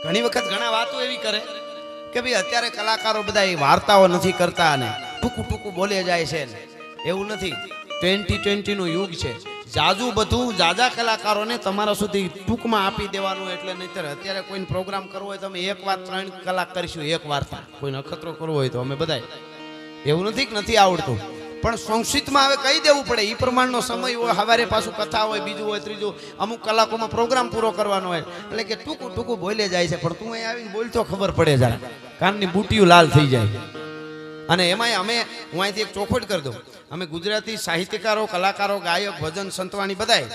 ઘણી વખત ઘણા વાતો એવી કરે કે ભાઈ અત્યારે કલાકારો બધા એ વાર્તાઓ નથી કરતા ને ટૂંકું ટૂંકું બોલે જાય છે ને. એવું નથી. 2020 નો યુગ છે. જાજુ બધું જાજા કલાકારોને તમારા સુધી ટૂંકમાં આપી દેવાનું. એટલે નહીતર અત્યારે કોઈને પ્રોગ્રામ કરવો હોય તો અમે એક વાત 3 કલાક કરીશું, એક વાર્તા. કોઈને અખતરો કરવો હોય તો અમે બધાય. એવું નથી કે નથી આવડતું, પણ સંક્ષિપ્તમાં હવે કહી દેવું પડે. એ પ્રમાણનો સમય હોય, સવારે પાછું કથા હોય, બીજું હોય, ત્રીજું, અમુક કલાકોમાં પ્રોગ્રામ પૂરો કરવાનો હોય. એટલે કે ટૂંકું ટૂંકું બોલે જાય છે. પણ તું અહીં આવીને બોલતો ખબર પડે જરા, કાનની બુટીઓ લાલ થઈ જાય. અને એમાંય હું અહીંથી એક ચોખવટ કરી દઉં. અમે ગુજરાતી સાહિત્યકારો, કલાકારો, ગાયક, ભજન, સંતવાણી બધાય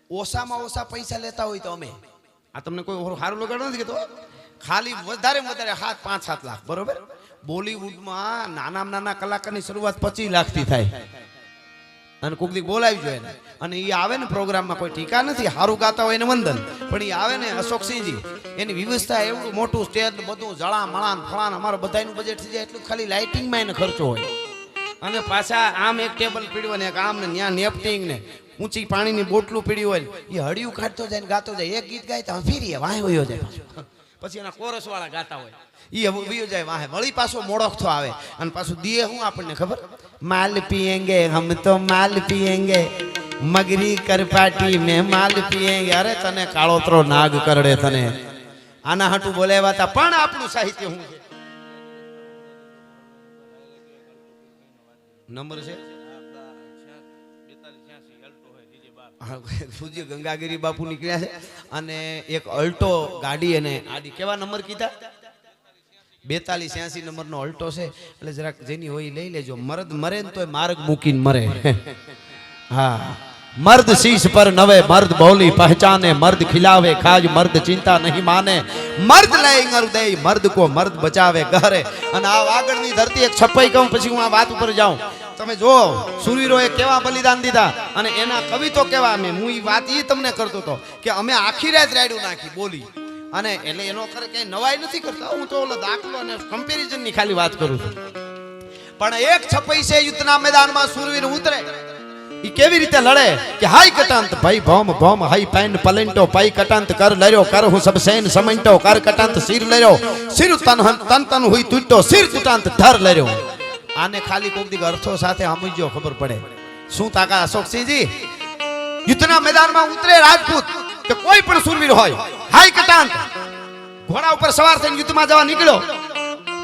ઓછામાં ઓછા પૈસા લેતા હોય તો અમે આ તમને કોઈ સારું લગાડો નથી કહેતો, ખાલી વધારે વધારે 5-7 લાખ, બરોબર. બોલીવુડમાં નાના કલાકારની શરૂઆત 25 લાખથી થાય. અને કોઈક દી બોલાવી જોઈએ ને. અને એ આવે ને પ્રોગ્રામમાં, કોઈ ટીકા નથી, સારું ગાતા હોય ને વંદન, પણ એ આવે ને અશોકસિંહજી, એની વ્યવસ્થા એવડું મોટું સ્ટેજ, બધું જળા મળા ફળા, અમારું બધાનું બજેટ થઈ જાય એટલું ખાલી લાઇટિંગમાં એને ખર્ચો હોય. અને પાછા આમ એક ટેબલ પીડ્યું ને એક આમ ને ત્યાં નેપટિંગ ને ઊંચી પાણીની બોટલું પીડ્યું હોય, એ હળિયું કાઢતો જાય ને ગાતો જાય. એક ગીત ગાય તો ફેરીએ વાહ વયો જાય, પછી એના કોરસ વાળા ગાતા હોય, એ વયો જાય વાહે, વળી પાછો મોડોખતો આવે. અને પાછું દીએ હું આપણને ખબર, માલ પીએંગે હમ તો માલ પીએંગે, મગરી કરપાટી મેં માલ પીએંગે. અરે તને કાળોતરો નાગ કરડે તને. આના હાટું બોલાવ્યા હતા. પણ આપણું સાહિત્ય શું છે? નંબર છે પૂજ્ય ગંગાગીરી બાપુ નીકળ્યા છે. અને એક અલ્ટો ગાડી, અને આડી કેવા નંબર કીધા? 4286 નંબરનો અલ્ટો છે. એટલે જરાક જેની હોય લઈ લેજો. મર્દ મરે ને તોય માર્ગ મૂકીને મરે. હા, મર્દ શીશ પર નવે, મર્દ બોલી પહેચાને, મર્દ ખિલાવે ખાજ, મર્દ ચિંતા નહીં માને, મર્દ લેંગર દે, મર્દ કો મર્દ બચાવે ઘરે. અને આ આગળની ધરતી એક છપાઈ કહું પછી હું આ વાત ઉપર જાઉં. તમે જો સુરવીરોએ કેવા બલિદાન દીધા અને એના કવિ તો કેવા. હું એ વાત એ તમને કરતો હતો કે અમે આખી રાત રાયડું નાખી બોલી. અને એટલે એનો કરે કઈ નવાઈ નથી કરતા. હું તો ઓલો દાખલો અને કમ્પેરિઝન ની ખાલી વાત કરું છું. પણ એક છપાઈ છે, યુદ્ધના મેદાનમાં સુરવીર ઉતરે. ઈ કેવી રીતે લડે કે હાઈ કટાંત ભાઈ ભોમ ભોમ, હાઈ પેન પલેન્ટો, પાઈ કટાંત કર લર્યો, કર હું સબ સેન સમંટો, કર કટાંત સિર લર્યો, સિર તન હુઈ તૂટતો, સિર તૂટાંત ધર લર્યો. આને ખાલી કોક દી અર્થો સાથે સમજો ખબર પડે શું તાકા. અશોકસિંહજી યુદ્ધના મેદાનમાં ઉતરે રાજપૂત કે કોઈ પણ સુરવીર હોય, હાઈ કટાંત ઘોડા ઉપર સવાર થઈને યુદ્ધમાં જવા નીકળ્યો.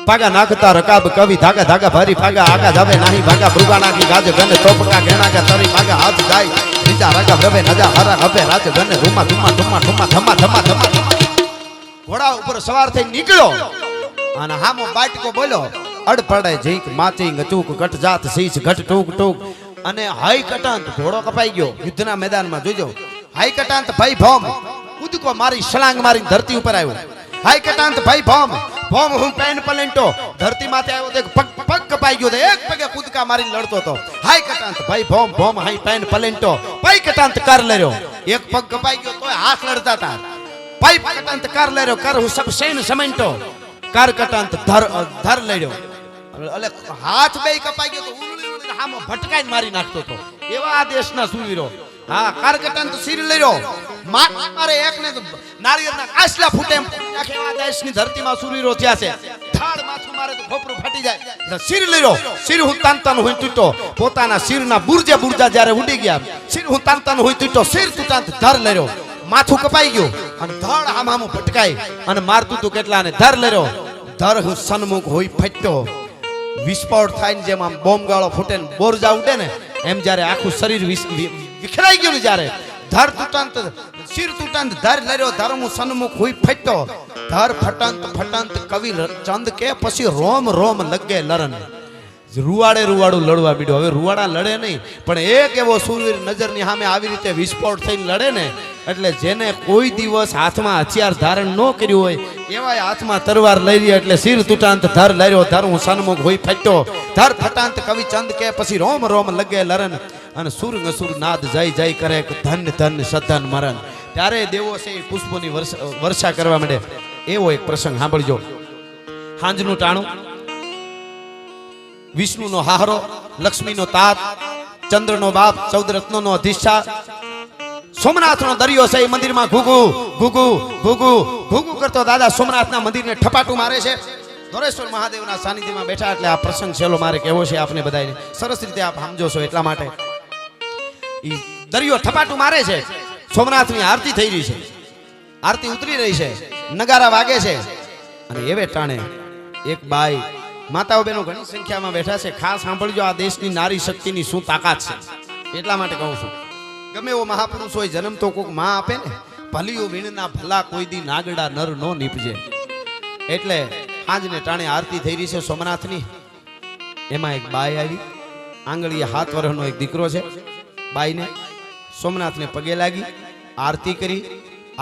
પાગા નાખતા રકાબ કવિ, ધાગા ધાગા ભારી ફાગા, આગા જાવે નહીં ભાગા, ભૃગા નાખી ગાજ ગને, તોપકા ઘેણા કે તરી ભાગા, હાથ જાય બીજા રકા રવે નજા હરા હબે રાજ ગને, રૂમા ધુમા ધુમા ધુમા ધમા ધમા ધમા. ઘોડા ઉપર સવાર થઈને નીકળ્યો અને હામો બાટકો બોલ્યો, અડ પડે જીક માચિંગ ચૂક ઘટ જાત શીશ ઘટ ટૂક ટૂક. અને હાઈ કટાંત ઘોડો કપાઈ ગયો યુદ્ધના મેદાનમાં. જોજો, હાઈ કટાંત ભાઈ ભોમ કૂદકો મારી છલાંગ મારી ધરતી ઉપર આવ્યો. હાઈ કટાંત ભાઈ ભોમ ભોમ હું પેન પલેન્ટો, ધરતી માથે આવ્યો તો પગ કપાઈ ગયો, એક પગે કૂદકા મારીને લડતો હતો. હાઈ કટાંત ભાઈ ભોમ ભોમ, હાઈ પેન પલેન્ટો, પાઈ કટાંત કર લર્યો, એક પગ કપાઈ ગયો તોય હાથ લડતા હતા. પાઈ કટાંત કર લર્યો, કર હું સબ સેન સમંટો, કર કટાંત ધર લડ્યો. એટલે હાથ બે કપાઈ ગયો તો ઉલળી ઉલળી હામો ભટકાઈને મારી નાખતો હતો. એવા આ દેશના સુરવીરો. હા, કર કટાંત સિર લર્યો, મારે એકને નાળિયેરના આસલા ફૂટે એમ આખે આ દેશની ધરતીમાં સુરવીરો થયા છે. થાળ માથું મારે તો ખોપરું ફાટી જાય. સિર લર્યો, સિર હું તાનતાન હોય તૂટો, પોતાના સિરના બુરજે બુરજા જ્યારે ઉડી ગયા, સિર હું તાનતાન હોય તૂટો, સિર તૂટાંત ધર લર્યો. માથું કપાઈ ગયું અને ધડ હામું ભટકાઈ અને મારતું તું કેટલા ને ધર લર્યો. ધર હું સન્મુખ હોય ફટ્યો, વિસ્ફોટ થાય ને જેમ આમ બોમ્બ ગાળો ફૂટે ને બોરજા ઉડે ને એમ જ્યારે આખું શરીર વિખરાઈ ગયું ને જ્યારે ધર તૂટાંત સિર તૂટાંત ધર લર્યો, ધર હું સન્મુખ હોય ફટ્યો, ધર ફટંત ફટંત કવિ ચંદ કે પછી રોમ રોમ લગે લરન. રૂવાડે રૂવાડું લડવા બીડો. હવે રૂવાડા લડે નહીં, પણ એક એવો સુરવીર નજરની સામે આવી રીતે વિસ્ફોટ થઈને લડે ને, એટલે જેને કોઈ દિવસ હાથમાં હથિયાર ધારણ ન કર્યું હોય એવા હાથમાં તરવાર લઈ રહ્યા. એટલે સિર તૂટાંત ધર લર્યો, ધર હું સન્મુખ હોય ફટ્યો, ધર ફટાંત કવિ ચંદ કે પછી રોમ રોમ લગે લરન. અને સુર નસુર નાદ જય જય કરે, ધન ધન સધન મરણ. ત્યારે દેવો છે પુષ્પોની વર્ષા કરવા માંડે. એવો એક પ્રસંગ સાંભળજો. હાંજનું ટાણું, વિષ્ણુનો હારો, લક્ષ્મીનો તાત, ચંદ્રનો બાપ, 14 રત્નોનો અધિષ્ઠા, સોમનાથનો દરિયો છે એ મંદિરમાં ઘૂઘુ ઘૂઘુ ઘૂઘુ ઘૂઘુ કરતો દાદા સોમનાથના મંદિરને ઠપાટું મારે છે. ધોરેશ્વર મહાદેવના સાનિધ્યમાં બેઠા એટલે આ પ્રસંગ છેલ્લો મારે કહેવો છે આપને બધાને, સરસ રીતે આપ સમજો છો એટલા માટે. ઈ દરિયો ઠપાટું મારે છે, સોમનાથની આરતી થઈ રહી છે, આરતી ઉતરી રહી છે, નગારા વાગે છે. અને એવે ટાણે એક બાઈ, માતાઓ બહેનો ઘણી સંખ્યામાં બેઠા છે. ખાસ સાંભળજો, આ દેશની નારી શક્તિની શું તાકાત છે એટલા માટે કહું છું. ગમે એવો મહાપુરુષ હોય, જન્મ તો કોઈક માં આપે ને. ભલિયો વીણના ભલા કોઈ દી નાગડા નર નો નીપજે. એટલે આજને ટાણે આરતી થઈ રહી છે સોમનાથની. એમાં એક બાઈ આવી, આંગળીએ 7 વર્ષનો એક દીકરો છે. બાઈને સોમનાથને પગે લાગી, આરતી કરી,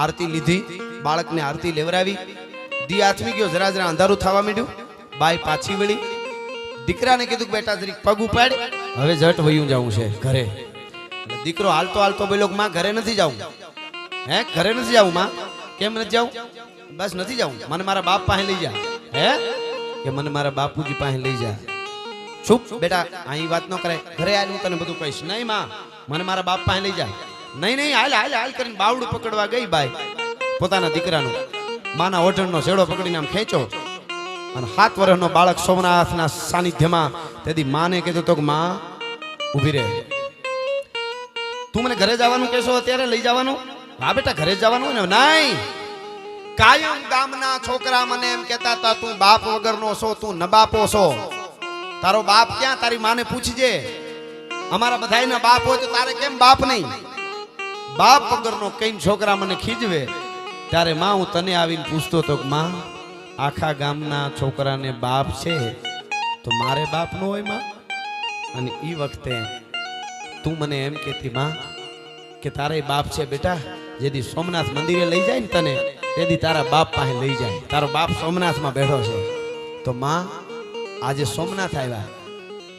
આરતી લીધી, બાળકને આરતી લેવરાવી. દી આથમી ગયો, જરા જરા અંધારું થવા માંડ્યું. બાઈ પાછી વળી, દીકરાને કીધું કે બેટા જરીક પગ ઉપાડ, હવે જટ વયું જાવું છે ઘરે. દીકરો હાલતો હાલતો બોલ્યો કે માં ઘરે નથી જાવું. હે ઘરે નથી જાવું માં? કેમ નથી જાવું? બસ નથી જાવું, મને મારા બાપ પાસે લઈ જા. હે કે મને મારા બાપુજી પાસે લઈ જા. ચૂપ બેટા, અહીં વાત ન કરાય, ઘરે આવીને હું તને બધું કહીશ. નહીં માં, મને મારા બાપ પાસે લઈ જા. નહીં નહીં, હાલ હાલ હાલ કરીને બાવડું પકડવા ગઈ બાઈ પોતાના દીકરાનું. માના ઓઢણનો છેડો પકડીને આમ ખેંચો. અને 7 વર્ષનો બાળક સોમનાથના સાનિધ્યમાં. તેથી માને કીધું તો કે માં ઊભી રહે, તું મને ઘરે જવાનું કહેશો અત્યારે લઈ જવાનું? હા બેટા ઘરે જવાનું ને. નહીં, કાયમ ગામના છોકરા મને એમ કહેતા હતા તું બાપ વગરનો છો, તું નબાપો છો. તારો બાપ ક્યાં? તારી માને પૂછજે. અમારા બધાયના બાપ હોય તો તારે કેમ બાપ નહીં? બાપ વગરનો કઈ છોકરા મને ખીજવે ત્યારે માં હું તને આવીને પૂછતો હતો કે માં આખા ગામના છોકરાને બાપ છે તો મારે બાપ ન હોય માં? અને ઈ વખતે તું મને એમ કહેતી માં કે તારે બાપ છે બેટા, જેથી સોમનાથ મંદિરે લઈ જાય ને તને તેથી તારા બાપ પાસે લઈ જાય. તારો બાપ સોમનાથમાં બેઠો છે. તો માં આજે સોમનાથ આવ્યા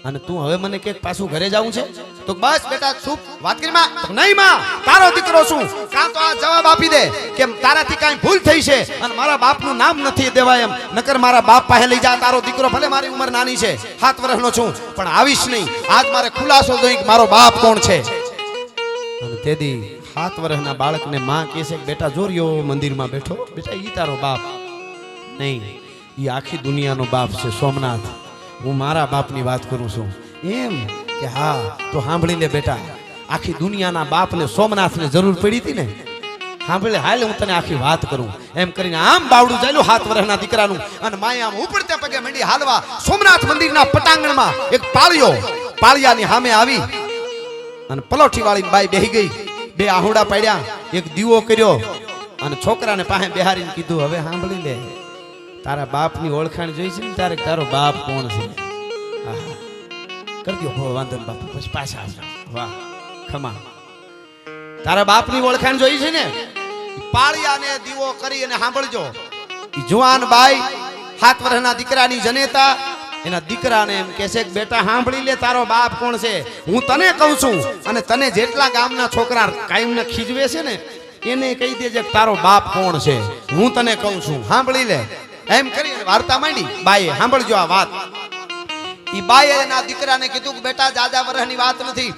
અને તું હવે મને કે પાછું ઘરે જવું છે? તો બસ બેટા ચૂપ, વાત કરી માં. નહીં માં, તારો દીકરો છું, કાં તો આ જવાબ આપી દે કે તારાથી કાંઈ ભૂલ થઈ છે અને મારા બાપનું નામ નથી દેવાય એમ, નકર મારા બાપ પાસે લઈ જા. તારો દીકરો ભલે મારી ઉંમર નાની છે, 7 વર્ષનો છું, પણ આવીશ નહીં. આજ મારે ખુલાસો જોઈ કે મારો બાપ કોણ છે. અને તેથી 7 વર્ષના બાળકને માં કહે છે કે બેટા જોરિયો મંદિરમાં બેઠો, બેટા ઈ તારો બાપ નહીં, ઈ આખી દુનિયાનો બાપ છે સોમનાથ. હું મારા બાપની વાત કરું છું. એમ કે હા તો સાંભળી લે બેટા, આખી દુનિયાના બાપને સોમનાથને જરૂર પડી હતી ને. સાંભળી લે, હાલ હું તને આખી વાત કરું. એમ કરીને આમ બાવડું ચાલ્યું 7 વર્ષના દીકરાનું અને માએ આમ ઉપડતે પગે મંડી હાલવા. સોમનાથ મંદિરના પટાંગણમાં એક પાળિયો, પાળિયાની સામે આવી અને પલોઠી વાળી બાઈ બેહી ગઈ. 2 આહુડા પાડ્યા, એક દીવો કર્યો અને છોકરાને પાસે બેહારીને કીધું હવે સાંભળી લે, તારા બાપની ઓળખાણ જોઈ છે ને તારે તારો બાપ કોણ છે? કરી દો વાંધો ને બાપુ, પછી પાછા આવજો. વાહ ખમા, તારા બાપની ઓળખાણ જોઈ છે ને? પાળિયાને દીવો કરી અને સાંભળજો. જુવાન બાઈ 7 વર્ષના દીકરાની જનેતા એના દીકરાને એમ કહે છે કે બેટા સાંભળી લે, તારો બાપ કોણ છે હું તને કહું છું. અને તને જેટલા ગામના છોકરા કાયમને ખીજવે છે ને એને કહી દેજે કે તારો બાપ કોણ છે, હું તને કહું છું, સાંભળી લે. એમ કરી વાર્તા માંડી બાઈએ. સાંભળજો આ વાત. ઈ બાઈએ એના દીકરાને કીધું કે બેટા જાજા વર્ષની વાત નથી,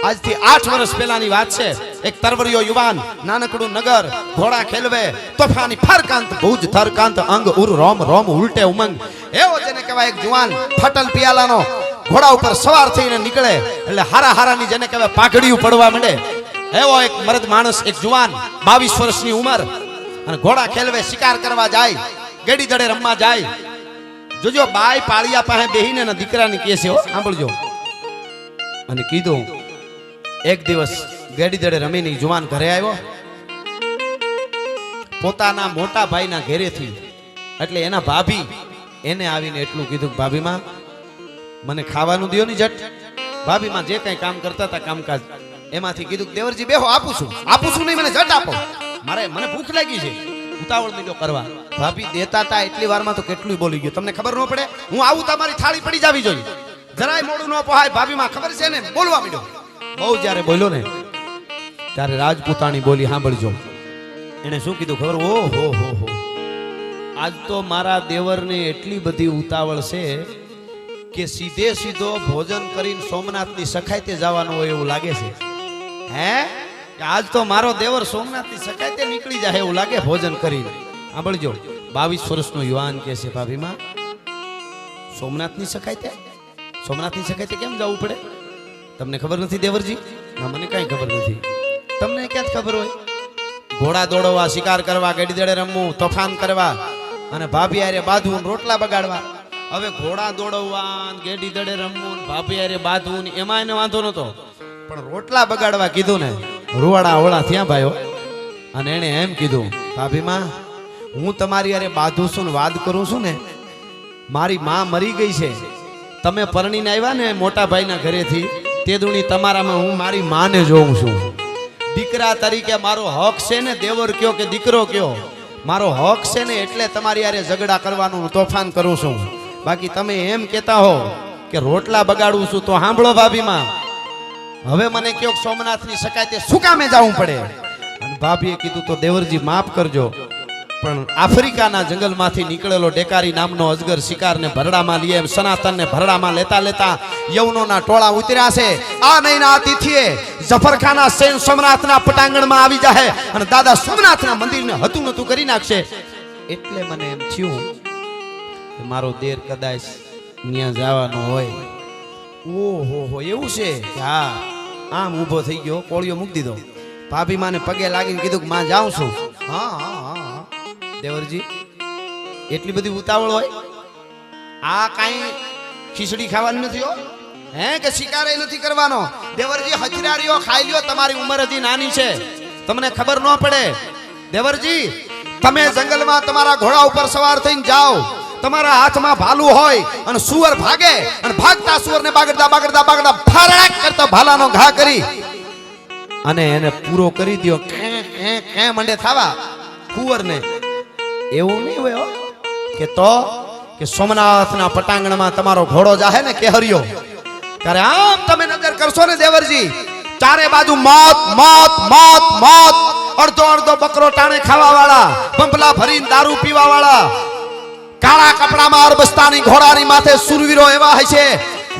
આજથી 8 વર્ષ પહેલાની વાત છે. એક તરવરિયો યુવાન, નાનકડું નગર, ઘોડા ખેલવે, તોફાની ફરકાંત ભુજ થરકાંત અંગ ઉર રોમ રોમ ઉલટે ઉમંગ, એવો જેને કહેવાય એક જુવાન ફટલ પિયાલાનો ઘોડા ઉપર સવાર થઈને નીકળે એટલે હારા હારાની જેને કહેવાય પાઘડીયું પડવા માંડે, એવો એક મર્દ માણસ, એક જુવાન 22 વર્ષની ઉંમર, અને ઘોડા ખેલવે, શિકાર કરવા જાય, ગેડી દડે રમવા જાય. જોજો બાઈ પાળિયા પાસે બેહીને એના દીકરાને કહે છે, સાંભળજો. અને કીધું એક દિવસ ગેડી દડે રમીને જુવાન ઘરે આવ્યો પોતાના મોટા ભાઈના ઘરેથી. એટલે એના ભાભી એને આવીને એટલું કીધું, ભાભીમાં મને ખાવાનું દયો ને જટ. ભાભીમાં જે કઈ કામ કરતા હતા કામકાજ એમાંથી કીધું દેવરજી બેહો, આપું છું નહીં, મને જટ આપો, મને ભૂખ લાગી છે. ઉતાવળ મીડો કરવા. ભાભી દેતા હતા એટલી વારમાં તો કેટલું બોલી ગયો. તમને ખબર ન પડે? હું આવું તમારી થાળી પડી જાવી જોઈએ, જરાય મોડું ન પહોંચાય. ભાભીમાં ખબર છે ને, બોલવા મીડો. બહુ જ્યારે બોલ્યો ને ત્યારે રાજપૂતાણી બોલી, સાંભળજો. એને શું કીધું ખબર? ઓ હો, આજ તો મારા દેવરને એટલી બધી ઉતાવળ છે કે સીધો ભોજન કરીને સોમનાથની સખાઈતે જવાનું હોય એવું લાગે છે. હે કે આજ તો મારો દેવર સોમનાથથી શકાય તે નીકળી જાય એવું લાગે ભોજન કરીને. સાંભળજો, 22 વર્ષનો યુવાન કહે છે ભાભીમાં સોમનાથની શકાય તે કેમ જવું પડે? તમને ખબર નથી દેવરજી? ના, મને કાંઈ ખબર નથી. તમને ક્યાં ખબર હોય? ઘોડા દોડવા, શિકાર કરવા, ગડી દડે રમવું, તોફાન કરવા અને ભાભી હારે બાંધવું, રોટલા બગાડવા. હવે ઘોડા દોડવા, ગેડી દડે રમવું, ભાભી હારે બાંધવું, એમાં એને વાંધો નતો, પણ રોટલા બગાડવા કીધું ને રૂવાડા ઓળા થયા ભાઈઓ. અને એને એમ કીધું, ભાભીમાં હું તમારી હારે બાંધું છું ને વાદ કરું છું ને, મારી માં મરી ગઈ છે. તમે પરણીને આવ્યા ને મોટા ભાઈના ઘરેથી, તે દુણી તમારામાં હું મારી માને જોઉં છું. દીકરા તરીકે મારો હક છે ને, દેવર કયો કે દીકરો કયો, મારો હક છે ને, એટલે તમારી હારે ઝઘડા કરવાનું તોફાન કરું છું. બાકી તમે એમ કહેતા હો કે રોટલા બગાડું છું તો સાંભળો ભાભીમાં, હવે મને કયો સોમનાથની શકાય તે શું કામે જવું પડે? અને ભાભીએ કીધું તો દેવરજી માફ કરજો, પણ આફ્રિકાના જંગલમાંથી નીકળેલો ડેકારી નામનો અજગર શિકારને ભરડામાં લઈએ એમ સનાતનને ભરડામાં લેતા લેતા યવનોના ટોળા ઉતર્યા છે. આ મહિના તિથિએ જફરખાના સેન સોમનાથના પટાંગણમાં આવી જાય અને દાદા સોમનાથના મંદિરને હતું નતું કરી નાખશે. એટલે મને એમ થયું કે મારો દેર કદાચ ત્યાં જવાનો હોય. ઓહો એવું છે? હા, આમ ઊભો થઈ ગયો, કોળિયો મૂકી દીધો. ભાભી માને પગે લાગીને કીધું કે માં જાઉં છું. હા દેવરજી, એટલી બધી ઉતાવળ હોય? આ કાંઈ ખીચડી ખાવાની નથી હો, હે કે શિકારે નથી કરવાનો. દેવરજી હચરારીઓ ખાઈ લ્યો, તમારી ઉંમર હજી નાની છે, તમને ખબર ન પડે. દેવરજી, તમે જંગલમાં તમારા ઘોડા ઉપર સવાર થઈને જાઓ, તમારા હાથમાં ભાલું હોય અને સુવર ભાગે અને ભાગતા સુવરને બાગડતા બાગડતા બાગડતા ફારાક કરતા ભાલાનો ઘા કરી અને એને પૂરો કરી દો. મંડે થાવા કુંવરને. એવું નહીં હોય કે સોમનાથના પટાંગણમાં તમારો ઘોડો જાહે ને કેહરિયો, ત્યારે આમ તમે નજર કરશો ને દેવરજી, ચારે બાજુ મોત મોત મોત મોત. અડધો અડધો બકરો ટાણે ખાવા વાળા, બંપલા ભરીને દારૂ પીવા વાળા, કાળા કપડામાં અરબસ્તાની ઘોડાની માથે સુરવીરો એવા હોય છે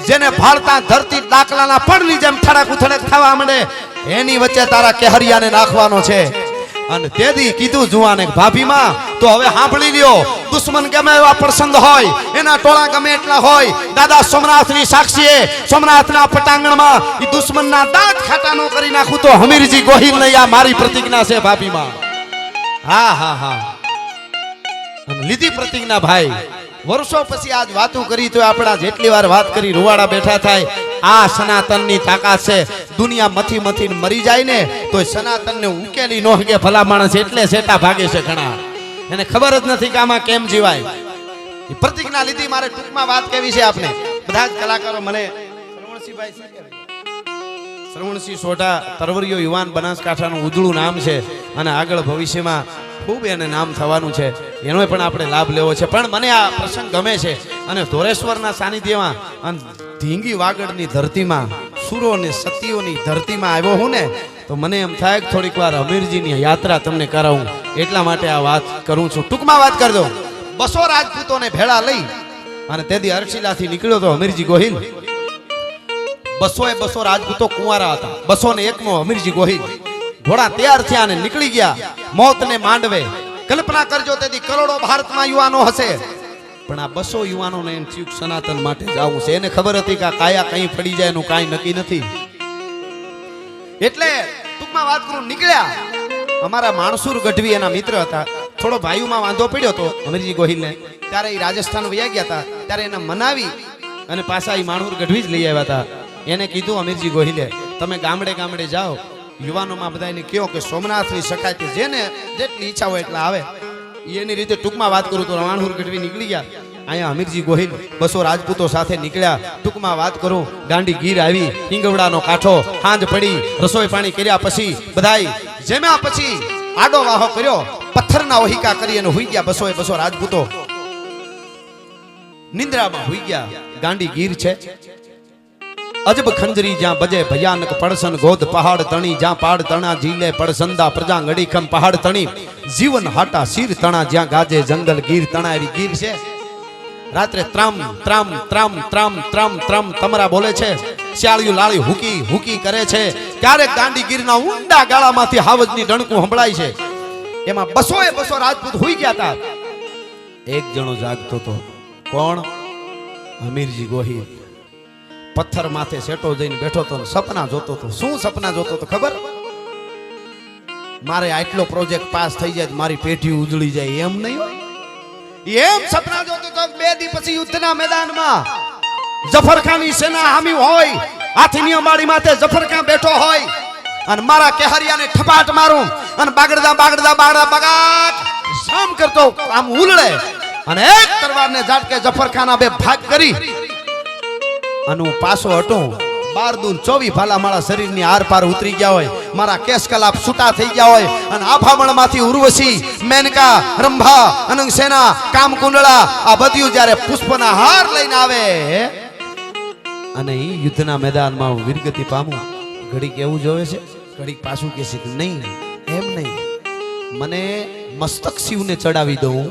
જેને ભાળતા ધરતી ડાકલાના પડની જેમ થડક ઉથડક થવા માંડે. એની વચ્ચે તારા કેહરિયાને નાખવાનો છે. અને તેદી કીધું જુવાને ભાભીમાં તો હવે સાંભળી લ્યો, દુશ્મન ગમે એવા પ્રસંગ હોય, એના ટોળા ગમે એટલા હોય, દાદા સોમનાથની સાક્ષીએ સોમનાથના પટાંગણમાં ઈ દુશ્મનના દાંત ખાટા નો કરી નાખું તો હમીરજી ગોહિલ નહીં. આ મારી પ્રતિજ્ઞા છે ભાભીમાં. હા લીધી પ્રતિજ્ઞા ભાઈ. વર્ષો પછી આજ વાતો કરી તો આપણા જેટલી વાર વાત કરી રૂવાડા બેઠા થાય. આ સનાતનની તાકાત છે. દુનિયા મથી મથીને મરી જાય ને તો સનાતનને ઉકેલી નો કે ભલા માણસ એટલે સેટા ભાગે છે ઘણા. એને ખબર જ નથી કે આમાં કેમ જીવાય. એ પ્રતિજ્ઞા લીધી. મારે ટૂંકમાં વાત કેવી છે આપને બધા જ કલાકારો, મને શ્રવણસિંહ સોઢા તરવરિયો યુવાન બનાસકાંઠાનું ઉજળું નામ છે અને આગળ ભવિષ્યમાં ખૂબ એને નામ થવાનું છે. એનો પણ આપણે લાભ લેવો છે. પણ મને આ પ્રસંગ ગમે છે અને ધોરેશ્વરના સાનિધ્યમાં અને ધીંગી વાગડની ધરતીમાં, સુરો અને સતીઓની ધરતીમાં આવ્યો હું ને તો મને એમ થાય કે થોડીક વાર હમીરજીની યાત્રા તમને કરાવું, એટલા માટે આ વાત કરું છું. ટૂંકમાં વાત કરી દો. 200 રાજપૂતોને ભેળા લઈ અને તેથી હર્ષિલાથી નીકળ્યો તો હમીરજી ગોહિલ. 200 રાજપૂતો કુંવારા હતા. 201મો હમીરજી ગોહિલ. ઘોડા તૈયાર થયા અને નીકળી ગયા મોતને માંડવે. કલ્પના કરજો, તેથી કરોડો ભારતમાં યુવાનો હશે, પણ આ 200 યુવાનોને એમ થયું સનાતન માટે જવું છે. એને ખબર હતી કે કાયા કઈ પડી જાય એનું કાંઈ નક્કી નથી. એટલે ટૂંકમાં વાત કરું, નીકળ્યા. અમારા માણસુર ગઢવી એના મિત્ર હતા. થોડો ભાઈઓમાં વાંધો પડ્યો હતો અમીરજી ગોહિલને, ત્યારે એ રાજસ્થાન વયા ગયા હતા. ત્યારે એને મનાવી અને પાછા એ માણસુર ગઢવી જ લઈ આવ્યા હતા. એને કીધું અમીરજી ગોહિલે, તમે ગામડે ગામડે જાઓ, યુવાનોમાં બધાને કહો કે સોમનાથની શકાય તે જેને જેટલી ઈચ્છા હોય એટલા આવે. એની રીતે ટૂંકમાં વાત કરું તો માણસુર ગઢવી નીકળી ગયા. અહીંયા અમીરજી ગોહિલ 200 રાજપૂતો સાથે નીકળ્યા. ટૂંકમાં વાત કરું, ગાંડી ગીર આવી, હિંગવડાનો કાંઠો, હાંજ પડી, રસોઈ પાણી કર્યા પછી બધાય જેમ્યા પછી આડો વાહો કર્યો, પથ્થરના ઓહિકા કરી અને હુઈ ગયા. 200 રાજપૂતો નિંદ્રામાં હુઈ ગયા. ગાંડી ગીર છે. અજબ ખંજરી જ્યાં બજે ભયાનક પડસન ગોદ પહાડ તણી, જ્યાં પાડ તણા જીલે પડસંદા પ્રજા ગડીખમ પહાડ તણી, જીવન હાટા શીર તણા, જ્યાં ગાજે જંગલ ગીર તણા. એવી ગીર છે. રાત્રે ત્રામ ત્રામ ત્રામ ત્રામ ત્રામ ત્રામ તમરા બોલે છે, શિયાળિયું લાળી હુકી હુકી કરે છે. ક્યારેક ગાંડીગીરના ઊંડા ગાળામાંથી હાવજની ડણકું સંભળાય છે. એમાં 200 રાજપૂત હોઈ ગયા હતા. એક જણો જાગતો હતો. કોણ? હમીરજી ગોહિલ. પથ્થર માથે સેટો જઈને બેઠો હતો, સપના જોતો હતો. શું સપના જોતો હતો ખબર? મારે આટલો પ્રોજેક્ટ પાસ થઈ જાય, મારી પેઢી ઉજળી જાય, એમ નહીં હોય. એમ સપના જોતો તો 2 દી પછી યુદ્ધના મેદાનમાં જફરખાની સેના હામી હોય, હાથીની અંબાડી માથે જફરખાન બેઠો હોય અને મારા કેહરિયાને ઠપાટ મારું અને બાગડદા બાગડદા બાગડા બગાટ શામ કરતો આમ ઉલળે અને એક તરવારને ઝાટકે જફરખાના 2 ભાગ કરી અને હું પાછો હટું. 12 દૂન 24 ભાલા મારા શરીરની આર પાર ઉતરી ગયા હોય, મારા કેશ કલાપ છૂટા થઈ ગયા હોય અને આભામણમાંથી ઉર્વશી, મેનકા, રંભા, અનંગસેના, કામકુંડળા આ બધું જ્યારે પુષ્પના હાર લઈને આવે અને ઈ યુદ્ધના મેદાનમાં વીરગતિ પામું, ઘડીક એવું જોવે છે, ઘડીક પાછું કહે છે કે નહીં, એમ નહીં, મને મસ્તક શિવને ચડાવી દઉં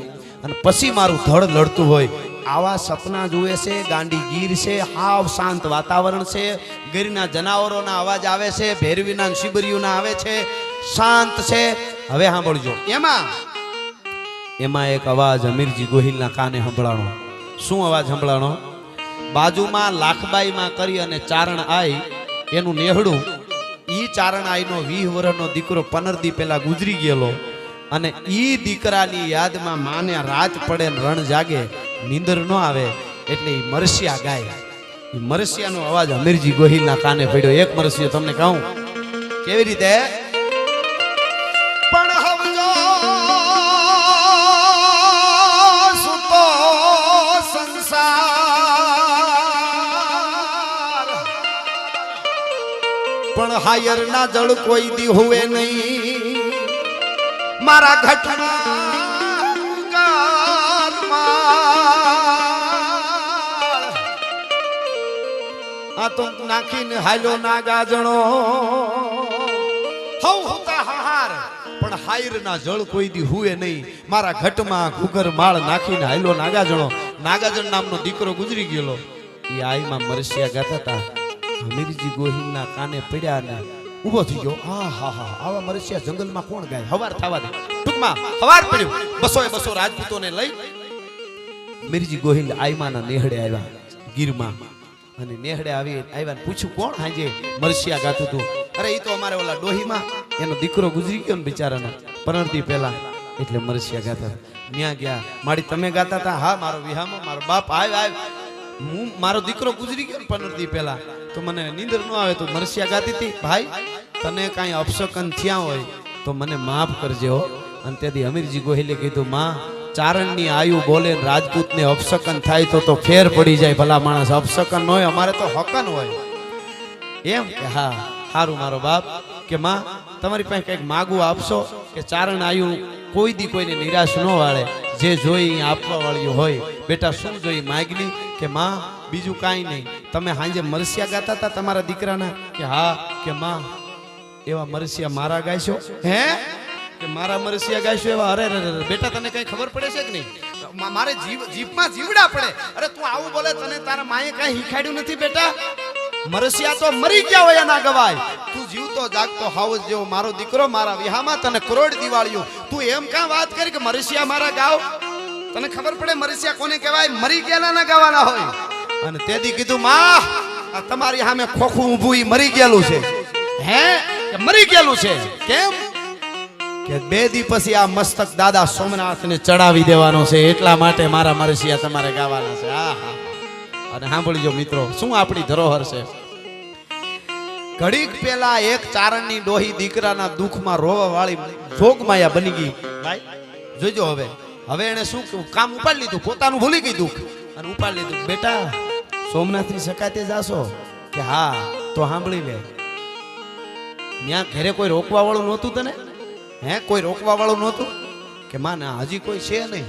અને પછી મારું ધડ લડતું હોય. આવા સપના જુએ છે. ગાંડીગીર છે, હાવ શાંત વાતાવરણ છે, ગીરના જનાવરોના અવાજ આવે છે, ભેરવીના શિબરીઓના આવે છે, શાંત છે. હવે સાંભળજો, એમાં એક અવાજ હમીરજી ગોહિલના કાને સંભળાણો. શું અવાજ સંભળાણો? બાજુમાં લાખબાઈમાં કરી અને ચારણ આઈ એનું નેહડું. ઈ ચારણ આઈનો 20 વર્ષનો દીકરો 15 દી પહેલા ગુજરી ગયેલો અને ઈ દીકરાની યાદમાં માને રાત પડે રણ જાગે, નીંદર ન આવે એટલે ઈ મરસિયા ગાય. ઈ મરસિયાનો અવાજ હમીરજી ગોહિલના કાને પડ્યો. એક મરસિયો તમને કહું કેવી રીતે. પણ હવજો સુતો સંસાર, પણ હાયર ના જળ કોઈ દી હોવે નહીં મારા ઘટના. આ તો નાખીને હાલો ના ગાજણો હવ હોતા હાર, પણ હાયર ના જળ કોઈ દી હુએ નહીં મારા ઘટમાં ઘુગર માળ નાખીને હાલો નાગાજણો. નાગાજણ નામનો દીકરો ગુજરી ગયેલો. એ આઈમાં મરસિયા ગાતા હતા. હમીરજી ગોહિલના કાને પડ્યા ને ઊભો થઈ ગયો. હા હા હા, આવા મરસિયા જંગલમાં કોણ ગાય? હવાર થવા દે. ટૂંકમાં હવાર પડ્યું. 200 રાજપૂતોને લઈ હમીરજી ગોહિલ આઈમાના નેહડે આવ્યા ગીરમાં અને નેહડે આવ્યા ને પૂછ્યું કોણ હાજે મરસિયા ગાતું હતું? અરે એ તો અમારે ઓલા ડોહીમાં એનો દીકરો ગુજરી ગયો ને બિચારાનો 15 દી પહેલા, એટલે મરસિયા ગાતા. ન્યા ગયા. માડી તમે ગાતા હતા? હા, મારો વિહામો મારો બાપ આવ હું મારો દીકરો ગુજરી ગયો ને 15 દી પહેલા, તો મને નીંદર ન આવે તો મરસિયા ગાતી હતી. ભાઈ તને કાંઈ અપશકન થયા હોય તો મને માફ કરજો. અને તેથી હમીરજી ગોહિલે કીધું, માં ચારણની આયુ બોલે રાજપૂતને અપશકન થાય તો ફેર પડી જાય. ભલા માણસ અપશકન હોય, અમારે તો હકન હોય. એમ કે હા સારું મારો બાપ, કે માં તમારી પાસે કંઈક માગવું આપશો? કે ચારણ આયુ કોઈ દી કોઈને નિરાશ ન વાળે, જે જોઈ આપવા વાળ્યું હોય. બેટા શું જોઈ માગલી? કે માં બીજું કાંઈ નહીં, તમે હાંજે મરસિયા ગાતા હતા તમારા દીકરાના? કે હા. કે માં એવા મરસિયા મારા ગાયશો? હે કે મારા મરસિયા ગાયશો એવા? અરે બેટા તને કઈ ખબર પડે છે કે નહીં? મારે જીભમાં જીવડા પડે. અરે તું આવું બોલે, તને તારા માએ કઈ શીખાડ્યું નથી બેટા? મરસિયા તો મરી ગયા હોય એના ગવાય. તું જીવતો જાગતો હાવજ જેવો મારો દીકરો મારા વિહામાં તને કરોડ દિવાળ્યું. તું એમ કાં વાત કરી કે મરસિયા મારા ગાવ? તને ખબર પડે મરસિયા કોને કહેવાય? મરી ગયેલા ના ગાવાના હોય. અને તેથી કીધું, માં આ તમારી સામે ખોખું ઊભું ઈ મરી ગયેલું છે. હે કે મરી ગયેલું છે? કેમ કે 2 દી પછી આ મસ્તક દાદા સોમનાથને ચડાવી દેવાનો છે, એટલા માટે મારા મરસિયા તમારે ગાવાના છે. હા હા. અને સાંભળજો મિત્રો, શું આપણી ધરોહર છે. ઘડીક પેલા એક ચારણની ડોહી દીકરાના દુઃખમાં રોવા વાળી જોગમાયા બની ગઈ. ભાઈ જોજો, હવે એને શું કામ ઉપાડી લીધું, પોતાનું ભૂલી ગઈ દુઃખ અને ઉપાડી લીધું. બેટા સોમનાથની સકાતે જાશો? કે હા. તો સાંભળી લે, ત્યાં ઘરે કોઈ રોકવા વાળું નહોતું તને? હે કોઈ રોકવા વાળું નહોતું? કે માં ના હજી કોઈ છે નહીં.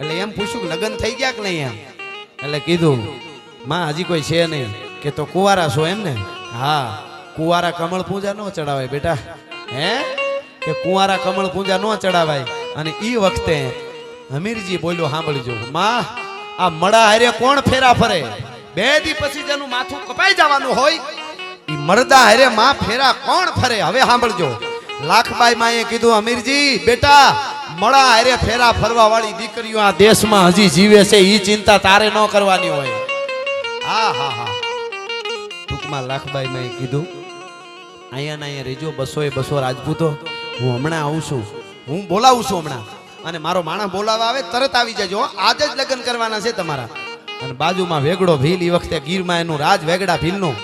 એટલે એમ પૂછ્યું કે લગ્ન થઈ ગયા કે નહીં? એમ એટલે કીધું, માં હજી કોઈ છે નહીં. કે તો કુંવારા છો એમ ને? હા. કુંવારા કમળ પૂજા ન ચડાવાય બેટા. હે કે કુંવારા કમળ પૂજા ન ચડાવાય. અને ઈ વખતે હમીરજી બોલ્યો, સાંભળજો માં, આ મડા હારે કોણ ફેરા ફરે? 2 દી પછી જેનું માથું કપાઈ જવાનું હોય ઈ મરદા હારે માં ફેરા કોણ ફરે? હવે સાંભળજો, લાખબાઈ માએ કીધું, અમીરજી બેટા, મડા હારે ફેરા ફરવા વાળી દીકરીઓ આ દેશમાં હજી જીવે છે, ઈ ચિંતા તારે ન કરવાની હોય. હા હા હા. ટૂંકમાં લાખબાઈ માએ કીધું, અહીંયા ને અહીંયા રેજો, 200 રાજપૂતો, હું હમણાં આવું છું, હું બોલાવું છું હમણાં, અને મારો માણસ બોલાવા આવે તરત આવી જજો, આજ જ લગ્ન કરવાના છે તમારા. અને બાજુમાં વેગડો ભીલ, એ વખતે ગીરમાં એનું રાજ વેગડા ભીલનું,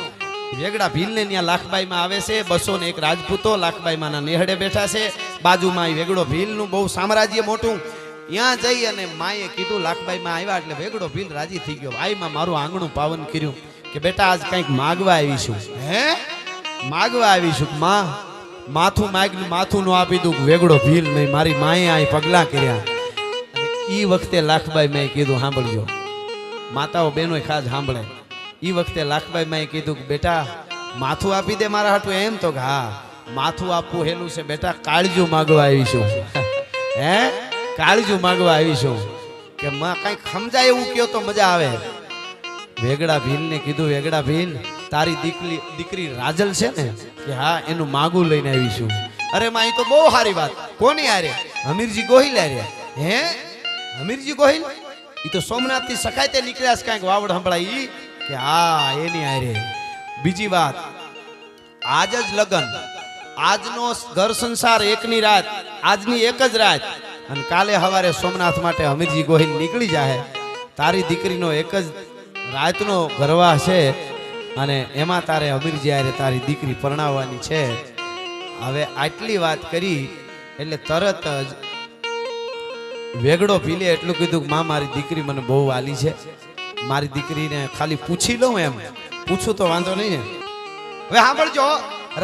વેગડા ભીલને ત્યાં લાખબાઈમાં આવે છે. 201 રાજપૂતો લાખબાઈમાંના નેહડે બેઠા છે. બાજુમાં એ વેગડો ભીલનું બહુ સામ્રાજ્ય મોટું. ત્યાં જઈ અને માએ કીધું, લાખબાઈમાં આવ્યા એટલે વેગડો ભીલ રાજી થઈ ગયો. ભાઈમાં મારું આંગણું પાવન કર્યું કે બેટા આજ કંઈક માગવા આવીશું. હે માગવા આવીશું? માં માથું માગ્યું, માથું નો આપી દઉં. વેગડો ભીલ નહીં, મારી માએ આ પગલા કર્યા. અને એ વખતે લાખબાઈ મેં કીધું, સાંભળજો માતાઓ બહેનો ખાસ સાંભળે. એ વખતે લાખબાઈ મેં કીધું કે બેટા માથું આપી દે મારા હાટું. એમ તો કે હા, માથું આપવું હેલું છે બેટા, કાળજું માગવા આવીશું. હે કાળજું માગવા આવીશું કે માં કંઈક સમજાય એવું કયો તો મજા આવે. વેગડા ભીલ ને કીધું, વેગડા ભીલ, તારી દીકરી રાજલ છે ને? કે હા, એનું માગું લઈને આવીશું. અરે માં, એ તો બહુ સારી વાત. કોની આરે? અમીરજી ગોહિલ આરે. હે અમીરજી ગોહિલ? એ તો સોમનાથ થી સખાય તે નીકળ્યા છે, કાંઈક વાવડ સંભળાય ઈ કે હા એની આરે. બીજી વાત, આજ જ લગન, આજનો ઘર સંસાર એકની રાત, આજની એક જ રાત, અને કાલે સવારે સોમનાથ માટે અમીરજી ગોહિલ નીકળી જાય. તારી દીકરીનો એક જ રાતનો ગરવા છે, અને એમાં તારે અમીરજી આરે તારી દીકરી પરણાવવાની છે. હવે આટલી વાત કરી એટલે તરત જ વેગડો ભીલે એટલું કીધું, માં મારી દીકરી મને બહુ વાલી છે, મારી દીકરીને ખાલી પૂછી લઉં. એમ પૂછું તો વાંધો નહીં ને. હવે સાંભળજો,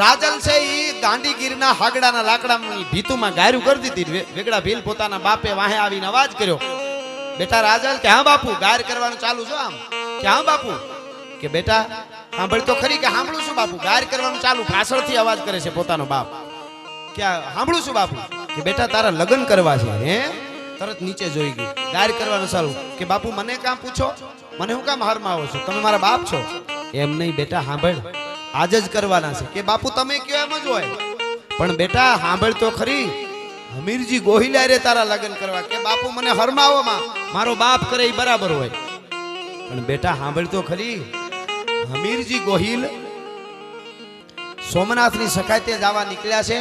રાજલ છે ઈ ગાંધીગીરના હાગડાના લાકડાની ભીતુમાં ગાયરું કરી દીધી. વેગડા ભીલ પોતાના બાપે વાહે આવીને અવાજ કર્યો, બેટા રાજલ. કે હા બાપુ, ગાયર કરવાનું ચાલુ છો? આમ કે હા બાપુ. કે બેટા સાંભળ તો ખરી. કે સાંભળું છું બાપુ, ગાયર કરવાનું ચાલુ. પાછળથી અવાજ કરે છે પોતાનો બાપ. કે સાંભળું છું બાપુ. કે બેટા તારા લગ્ન કરવા છે? હે તરત નીચે જોઈ ગઈ, ગાયર કરવાનું ચાલુ. કે બાપુ મને કામ પૂછો, મને હું કામ હારમાં આવો છો? તમે મારા બાપ છો? એમ નહીં બેટા, સાંભળ, આજ જ કરવાના છે. કે બાપુ તમે કયો એમ જ હોય, પણ બેટા સાંભળ તો ખરી, અમીરજી ગોહિલ આરે તારા લગ્ન કરવા. કે બાપુ મને હરમાવો માં, મારો બાપ કરે એ બરાબર હોય, પણ બેટા સાંભળ તો ખરી, અમીરજી ગોહિલ સોમનાથની સખાતે જવા નીકળ્યા છે.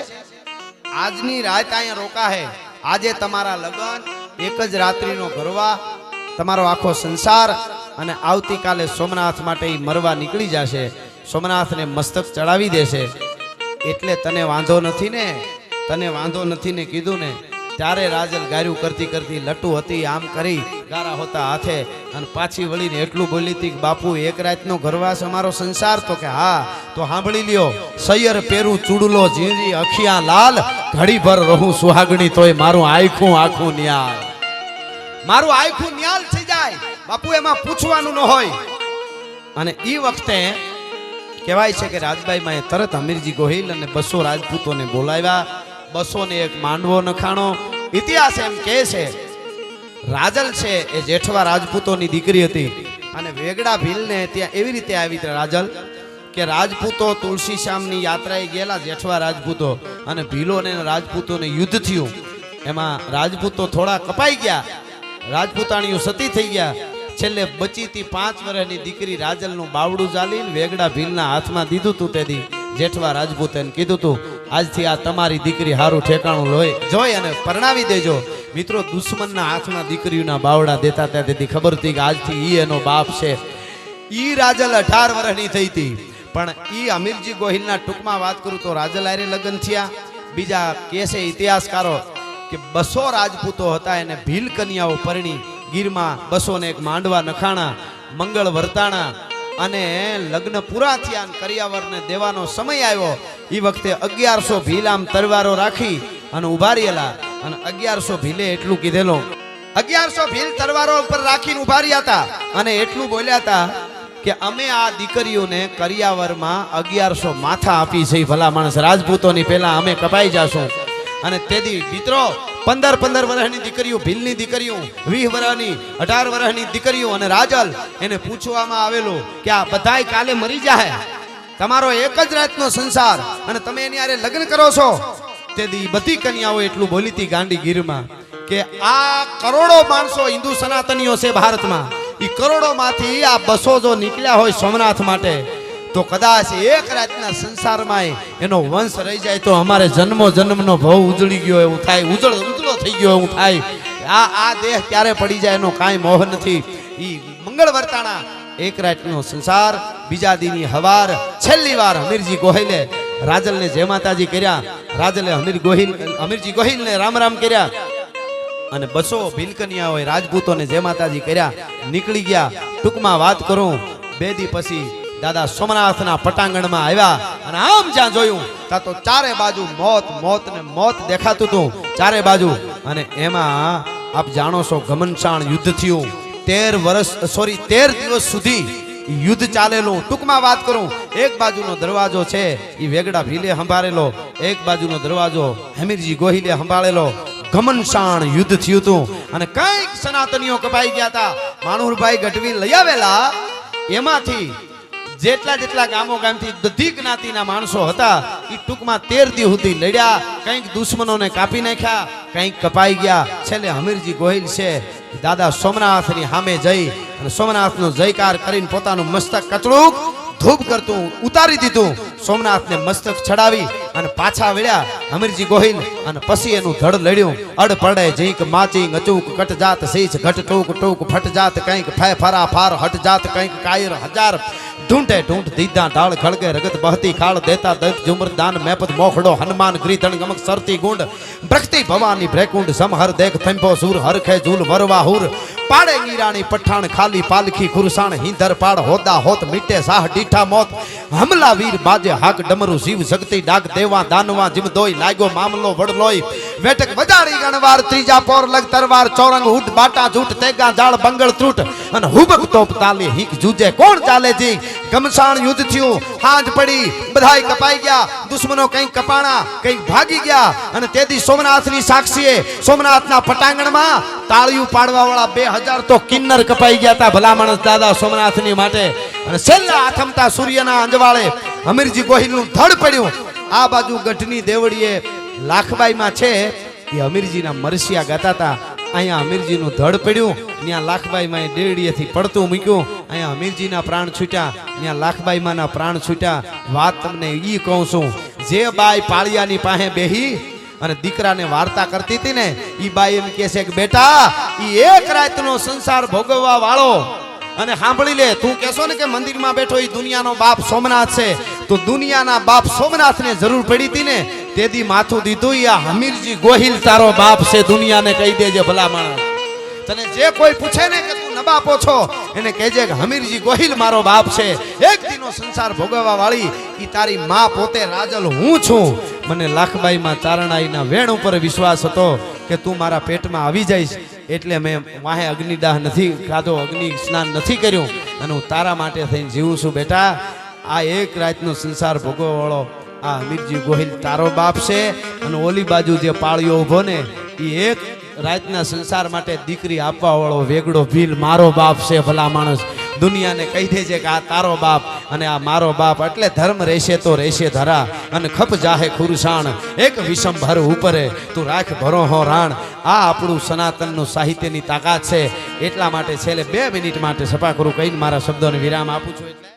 આજની રાત અહીંયા રોકા હે. આજે તમારા લગ્ન, એક જ રાત્રિનો ગરવા, તમારો આખો સંસાર, અને આવતીકાલે સોમનાથ માટે ઈ મરવા નીકળી જશે. સોમનાથને મસ્તક ચડાવી દેશે. એટલે તને વાંધો નથી ને? તને વાંધો નથી ને કીધું ને? ત્યારે રાજલ ગાર્યું કરતી કરતી લટુ હતી, આમ કરી ગારા હોતા હાથે, અને પાછી વળીને એટલું બોલી હતી કે બાપુ એક રાતનો ગરવાસ અમારો સંસાર? તો કે હા. તો સાંભળી લ્યો, સૈયર પેરું ચૂડલો ઝીંજી અખિયા લાલ, ઘડી ભર રહું સુહાગણી તોય મારું આખું આખું ન્યાલ. મારું આખું ન્યાલ થઈ જાય બાપુ, એમાં પૂછવાનું ન હોય. અને એ વખતે કહેવાય છે કે રાજબાઈ માએ તરત અમીરજી ગોહિલ અને 200 રાજપૂતોને બોલાવ્યા. 201 માંડવો નખાણો. ઇતિહાસ એમ કહે છે, રાજલ છે એ જેઠવા રાજપૂતોની દીકરી હતી. અને વેગડા ભીલને ત્યાં એવી રીતે આવી રાજલ કે રાજપૂતો તુલસી શ્યામની યાત્રાએ ગયેલા, જેઠવા રાજપૂતો, અને ભીલોને રાજપૂતોને યુદ્ધ થયું. એમાં રાજપૂતો થોડા કપાઈ ગયા, રાજપૂતાણીઓ સતી થઈ ગયા. છેલ્લે બચીતી 5 વર્ષની દીકરી રાજલનું બાવડું ચાલીને વેગડા ભીલના હાથમાં દીધું તું. તેથી જેઠવા રાજપૂતે કીધું તું, આજથી આ તમારી દીકરી હારું ઠેકાણું જોઈ અને પરણાવી દેજો. મિત્રો, દુશ્મનના હાથમાં દીકરીઓના બાવડા દેતા હતા, તેથી ખબર હતી કે આજથી ઈ એનો બાપ છે. ઈ રાજલ 18 વર્ષની થઈ હતી, પણ ઈ અમીરજી ગોહિલના ટૂંકમાં વાત કરું તો રાજલ આરે લગ્ન થયા. બીજા કેસે ઇતિહાસકારો કે 200 રાજપૂતો હતા, એને ભીલ કન્યાઓ પરણી. ગીરમાં 201 માંડવા નખાણા, મંગળ વર્તાણા, અને લગ્ન પૂરા થયા. કરિયાવરને દેવાનો સમય આવ્યો. એ વખતે 1100 ભીલ આમ તરવારો રાખી અને ઉભા રહેલા. અને 1100 ભીલે એટલું કીધેલું, 1100 ભીલ તરવારો ઉપર રાખીને ઉભા રહ્યા હતા, અને એટલું બોલ્યા હતા કે અમે આ દીકરીઓને કરિયાવરમાં 1100 માથા આપી છે. ભલા માણસ, રાજપૂતોની પહેલા અમે કપાઈ જાશું. અને તેથી મિત્રો 15 વર્ષની દીકરીઓ, ભીલની દીકરીઓ, 20 વર્ષની, 18 વર્ષની દીકરીઓ અને રાજલ એને પૂછવામાં આવેલું કે આ બધાય કાલે મરી જાય, તમારો એક જ રાતનો સંસાર અને તમે એની હારે લગ્ન કરો છો. તેથી બધી કન્યાઓ એટલું બોલી હતી ગાંડીગીરમાં કે આ કરોડો માણસો હિન્દુ સનાતનીઓ છે ભારતમાં, એ કરોડો માંથી આ 200 જો નીકળ્યા હોય સોમનાથ માટે તો કદાચ એક રાતના સંસારમાં એનો વંશ રહી જાય તો અમારે જન્મો જન્મનો ભવ ઉજળી ગયો એવું થાય, ઉજળો થઈ ગયો એવું થાય. આ દેહ ક્યારે પડી જાય એનો કાંઈ મોહ નથી. ઈ મંગળ વર્તાણા એક રાતનો સંસાર. બીજા દીની હવાર છેલ્લી વાર હમીરજી ગોહિલે રાજલને જય માતાજી કર્યા, રાજલે હમીરજી ગોહિલને રામ રામ કર્યા અને 200 ભીલકન્યાઓએ રાજપૂતોને જય માતાજી કર્યા, નીકળી ગયા. ટૂંકમાં વાત કરું, 2 દી પછી દાદા સોમનાથના પટાંગણમાં આવ્યા અને આમ જ્યાં જોયું ત્યાં તો ચારે બાજુ મોત ને મોત દેખાતું હતું ચારે બાજુ. અને એમાં આપ જાણો છો ઘમનસાણ યુદ્ધ થયું. 13 દિવસ સુધી યુદ્ધ ચાલેલું. ટૂંકમાં વાત કરું, એક બાજુનો દરવાજો છે એ વેગડા ભીલે સંભાળેલો, એક બાજુનો દરવાજો હમીરજી ગોહિલે સંભાળેલો. ઘમનસાણ યુદ્ધ થયું હતું અને કઈક સનાતનીઓ કપાઈ ગયા હતા. માણુરભાઈ ગઢવી લઈ આવેલા એમાંથી જેટલા ગામોગામથી બધી જ્ઞાતિના માણસો હતા એ ટૂંકમાં 13 દી સુધી લડ્યા. કંઈક દુશ્મનોને કાપી નાખ્યા, કંઈક કપાઈ ગયા. છેલ્લે હમીરજી ગોહિલ છે દાદા સોમનાથની સામે જઈ અને સોમનાથનો જયકાર કરીને પોતાનું મસ્તક કચડું ધૂપ કરતું ઉતારી દીધું. સોમનાથને મસ્તક ચડાવી અને પાછા વળ્યા હમીરજી ગોહિલ અને પછી એનું ધડ લડ્યું. અડ પડે જીંક માચિંગ અચૂક કટ જાત શીશ ઘટ ટૂક ટૂક ફટ જાત કંઈક ફે ફરા ફાર હટ જાત કંઈક કાયર હજાર ઢૂંઢે ઢૂંઢ દીધા ઢાળ ખળગે રગત બહતી ખાળ દેતા દંત જુમર દાન મેપદ મોખડો હનુમાન ગ્રીધણ ગમક સરતી ગુંડ બ્રખતી ભવાની ભ્રેકુંડ સમહર દેખ થંભો સૂર હરખે ઝૂલ વરવા હુર પાડે ગીરાણી પઠાણ ખાલી પાલખી ખુરસાણ હિંદર પાડ હોદા હોત મીટે સાહ ડીઠા મોત હમલા વીર બાજે હાક ડમરુ શિવ શક્તિ ડાક દેવા દાનવા જીમ દોઈ લાગ્યો મામલો વડલોય વેટક વધારી ગણવાર ત્રીજા પોર લગ તરવાર ચોરંગ ઉઠ બાટા જૂટ તેગા જાળ બંગળ ત્રુટ અને હુબક તોપ તાલી હિક જુજે કોણ ચાલે જી. ઘમસાણ યુદ્ધ થયું, હાંજ પડી, બધાય કપાઈ ગયા, દુશ્મનો કંઈક કપાણા, કંઈક ભાગી ગયા. અને તેથી સોમનાથની સાક્ષીએ સોમનાથના પટાંગણમાં તાળીયું પાડવા વાળા 2000 તો કિન્નર કપાઈ ગયા હતા ભલા માણસ દાદા સોમનાથની માટે. અને છેલ્લા આથમતા સૂર્યના અંજવાળે હમીરજી ગોહિલનું ધડ પડ્યું. આ બાજુ ગઢની દેવડીએ લાખબાઈમાં છે એ હમીરજીના મરસિયા ગાતા હતા. અહીંયા હમીરજીનું ધડ પડ્યું, ત્યાં લાખબાઈમાં દેવડીએથી પડતું મૂક્યું, અહીંયા હમીરજીના પ્રાણ છૂટ્યા, ત્યાં લાખબાઈમાંના પ્રાણ છૂટ્યા. વાત તમને ઈ કહું છું, જે બાઈ પાળિયાની પાસે બેહી અને દીકરાને વાર્તા કરતી હતી ને ઈ બાઈ એમ કહે છે કે બેટા ઈ એક રાતનો સંસાર ભોગવવા વાળો અને સાંભળી લે, તું કહેશો ને કે મંદિરમાં બેઠો ઈ દુનિયાનો બાપ સોમનાથ છે, તો દુનિયાના બાપ સોમનાથને જરૂર પડી હતી ને તેથી માથું દીધું. આ હમીરજી ગોહિલ તારો બાપ છે, દુનિયાને કહી દેજે ભલા માણસ. તને જે કોઈ પૂછે ને કે તું નબાપો છો એને કહેજે કે હમીરજી ગોહિલ મારો બાપ છે. એક દીનો સંસાર ભોગવવા વાળી ઈ તારી માં પોતે રાજલ હું છું. મને લાખબાઈમાં ચારણાઈના વેણ ઉપર વિશ્વાસ હતો કે તું મારા પેટમાં આવી જઈશ એટલે મેં વાહે અગ્નિદાહ નથી ખાધો, અગ્નિ સ્નાન નથી કર્યું અને હું તારા માટે થઈને જીવું છું. બેટા આ એક રાતનો સંસાર ભોગવવા વાળો આ હમીરજી ગોહિલ તારો બાપ છે અને ઓલી બાજુ જે પાળીઓ ઉભો ને એ એક રાતના સંસાર માટે દીકરી આપવા વાળો વેગડો ભીલ મારો બાપ છે ભલા માણસ. દુનિયાને કહી દેજે કે આ તારો બાપ અને આ મારો બાપ. એટલે ધર્મ રહેશે તો રહેશે ધરા અને ખપ જાહે ખુરસાણ એક વિષમ ભર ઉપરે તું રાખ ભરો હો રાણ. આ આપણું સનાતનનું સાહિત્યની તાકાત છે. એટલા માટે છેલ્લે 2 મિનિટ માટે સભા કરું કહીને મારા શબ્દોને વિરામ આપું છું.